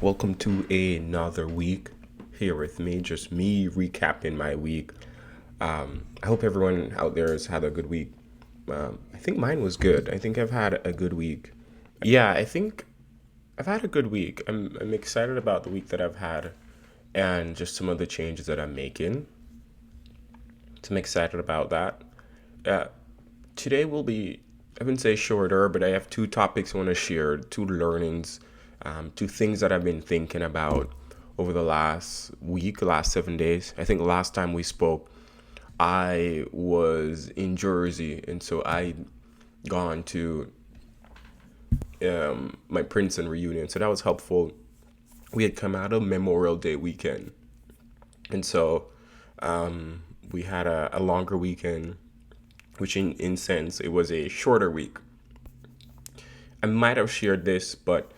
Welcome to another week here with me, just me recapping my week. I hope everyone out there has had a good week. I think mine was good. I think I've had a good week. Yeah, I think I've had a good week. I'm excited about the week that I've had and just some of the changes that I'm making. So I'm excited about that. Uh, Today will be, I wouldn't say shorter, but I have two topics I want to share, two learnings, two things that I've been thinking about over the last week, last 7 days. I think last time we spoke, I was in Jersey, and so I gone to my Princeton reunion, so that was helpful. We had come out of Memorial Day weekend, and so we had a longer weekend, which in sense it was a shorter week. I might have shared this, but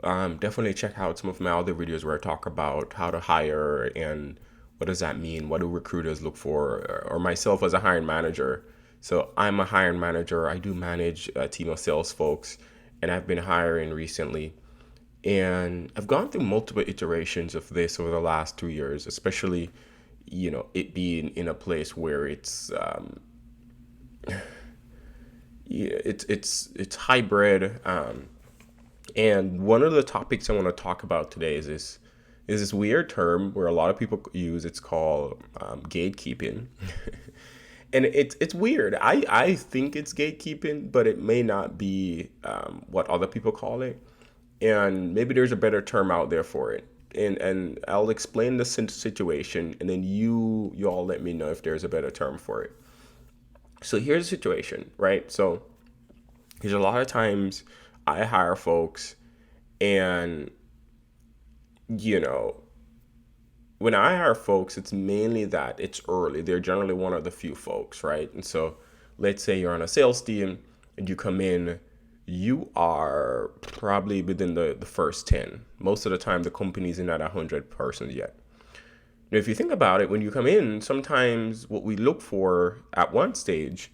definitely check out some of my other videos where I talk about how to hire and what does that mean? What do recruiters look for? Or myself as a hiring manager. So I'm a hiring manager. I do manage a team of sales folks, and I've been hiring recently. And I've gone through multiple iterations of this over the last 2 years, especially, it being in a place where it's hybrid. And one of the topics I want to talk about today is this weird term where a lot of people use. It's called gatekeeping, and it's weird. I think it's gatekeeping, but it may not be what other people call it, and maybe there's a better term out there for it. And I'll explain the situation, and then you all let me know if there's a better term for it. So here's the situation, right? So there's a lot of times I hire folks, and you know, when I hire folks, it's mainly that it's early. They're generally one of the few folks, right? And so let's say you're on a sales team and you come in, you are probably within the first 10. Most of the time, the company's not 100 persons yet. Now, if you think about it, when you come in, sometimes what we look for at one stage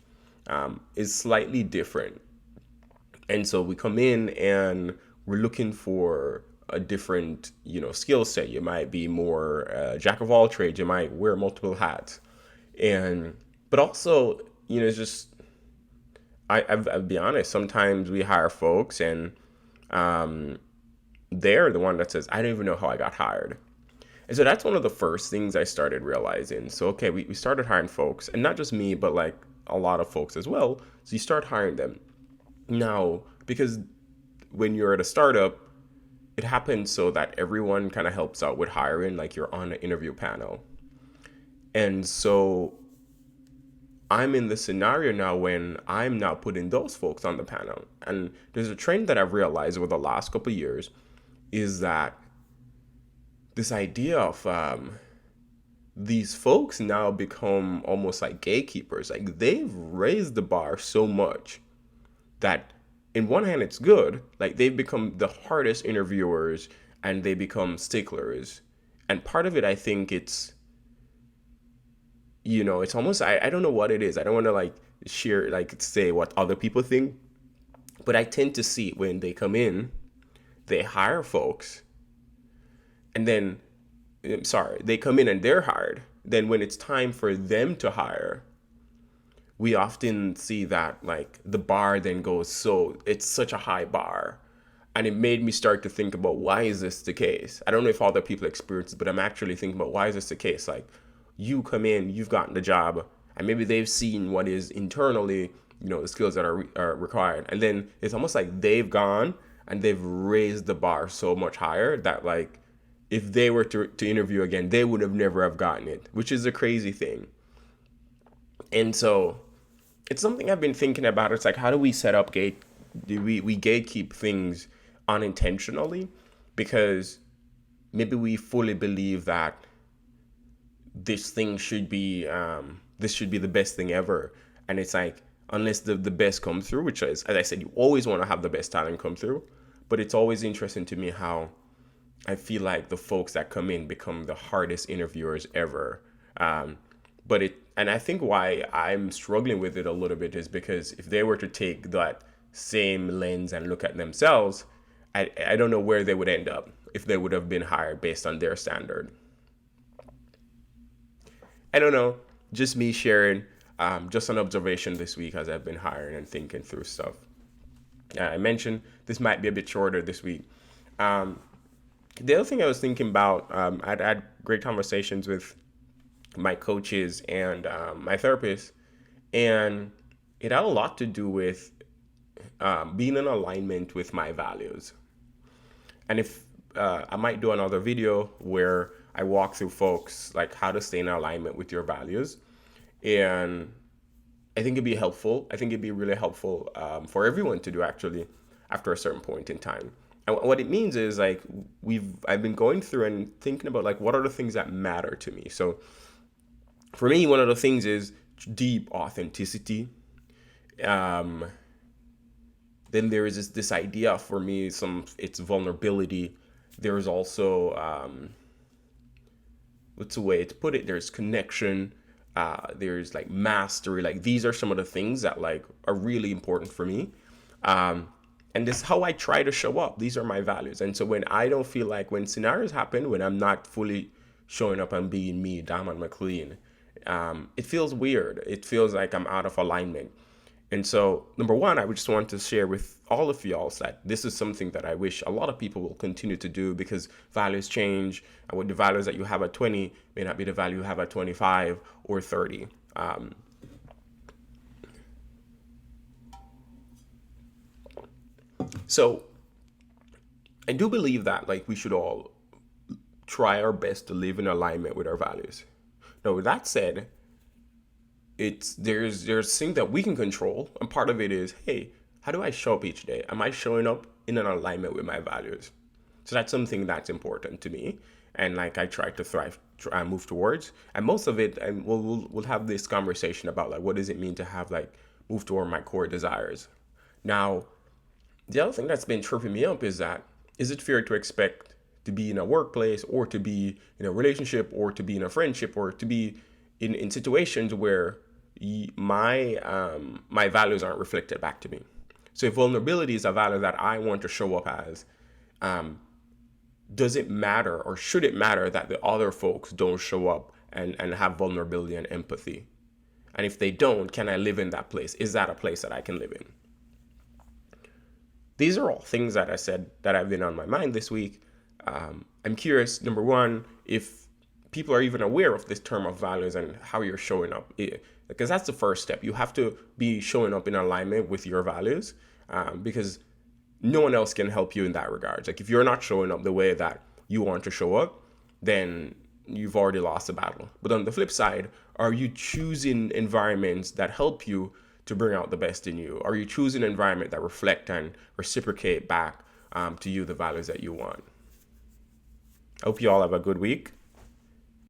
is slightly different. And so we come in and we're looking for a different, skill set. You might be more jack of all trades. You might wear multiple hats, and but also, it's just I'll be honest. Sometimes we hire folks, and they're the one that says, "I don't even know how I got hired." And so that's one of the first things I started realizing. So okay, we started hiring folks, and not just me, but like a lot of folks as well. So you start hiring them now because when you're at a startup, it happens so that everyone kind of helps out with hiring, like you're on an interview panel. And so I'm in the scenario now when I'm now putting those folks on the panel. And there's a trend that I've realized over the last couple of years is that this idea of these folks now become almost like gatekeepers. Like they've raised the bar so much that in one hand it's good, like they've become the hardest interviewers and they become sticklers. And part of it, I think it's almost, I don't know what it is. I don't want to like share, like say what other people think, but I tend to see when they come in, they hire folks, and then sorry, they come in and they're hired. Then when it's time for them to hire, we often see that like the bar then goes, so it's such a high bar. And it made me start to think about, why is this the case? I don't know if other people experience it, but I'm actually thinking about, why is this the case? Like you come in, you've gotten the job, and maybe they've seen what is internally, the skills that are required. And then it's almost like they've gone and they've raised the bar so much higher that like if they were to interview again, they would have never have gotten it, which is a crazy thing. And so it's something I've been thinking about. It's like, how do we set up do we gatekeep things unintentionally? Because maybe we fully believe that this should be the best thing ever. And it's like, unless the best comes through, which is, as I said, you always want to have the best talent come through. But it's always interesting to me how I feel like the folks that come in become the hardest interviewers ever. And I think why I'm struggling with it a little bit is because if they were to take that same lens and look at themselves, I don't know where they would end up. if they would have been hired based on their standard. I don't know, just me sharing just an observation this week as I've been hiring and thinking through stuff. I mentioned this might be a bit shorter this week. Um, the other thing I was thinking about, I'd had great conversations with my coaches and my therapist, and it had a lot to do with being in alignment with my values. And if I might do another video where I walk through folks like how to stay in alignment with your values, and I think it'd be helpful. I think it'd be really helpful for everyone to do actually after a certain point in time. And what it means is like I've been going through and thinking about like what are the things that matter to me. So for me, one of the things is deep authenticity. Um, then there is this idea for me, it's vulnerability. There's also what's a way to put it? There's connection. There's like mastery. Like these are some of the things that like are really important for me. Um, and this is how I try to show up. These are my values. And so when I don't feel like when scenarios happen, when I'm not fully showing up and being me, Diamond McLean, it feels weird. It feels like I'm out of alignment. And so, number one, I would just want to share with all of y'all that this is something that I wish a lot of people will continue to do because values change. And what the values that you have at 20 may not be the value you have at 25 or 30. So, I do believe that like we should all try our best to live in alignment with our values. Now, with that said, there's things that we can control, and part of it is, hey, how do I show up each day? Am I showing up in an alignment with my values? So that's something that's important to me, and like I try to try and move towards. And most of it, and we'll have this conversation about like what does it mean to have like move toward my core desires. Now, the other thing that's been tripping me up is that is it fair to expect to be in a workplace or to be in a relationship or to be in a friendship or to be in situations where my values aren't reflected back to me? So if vulnerability is a value that I want to show up as, does it matter or should it matter that the other folks don't show up and have vulnerability and empathy? And if they don't, can I live in that place? Is that a place that I can live in? These are all things that I said that have been on my mind this week. I'm curious, number one, if people are even aware of this term of values and how you're showing up. Because that's the first step. You have to be showing up in alignment with your values because no one else can help you in that regard. Like if you're not showing up the way that you want to show up, then you've already lost the battle. But on the flip side, are you choosing environments that help you to bring out the best in you? Are you choosing an environment that reflect and reciprocate back to you the values that you want? I hope you all have a good week.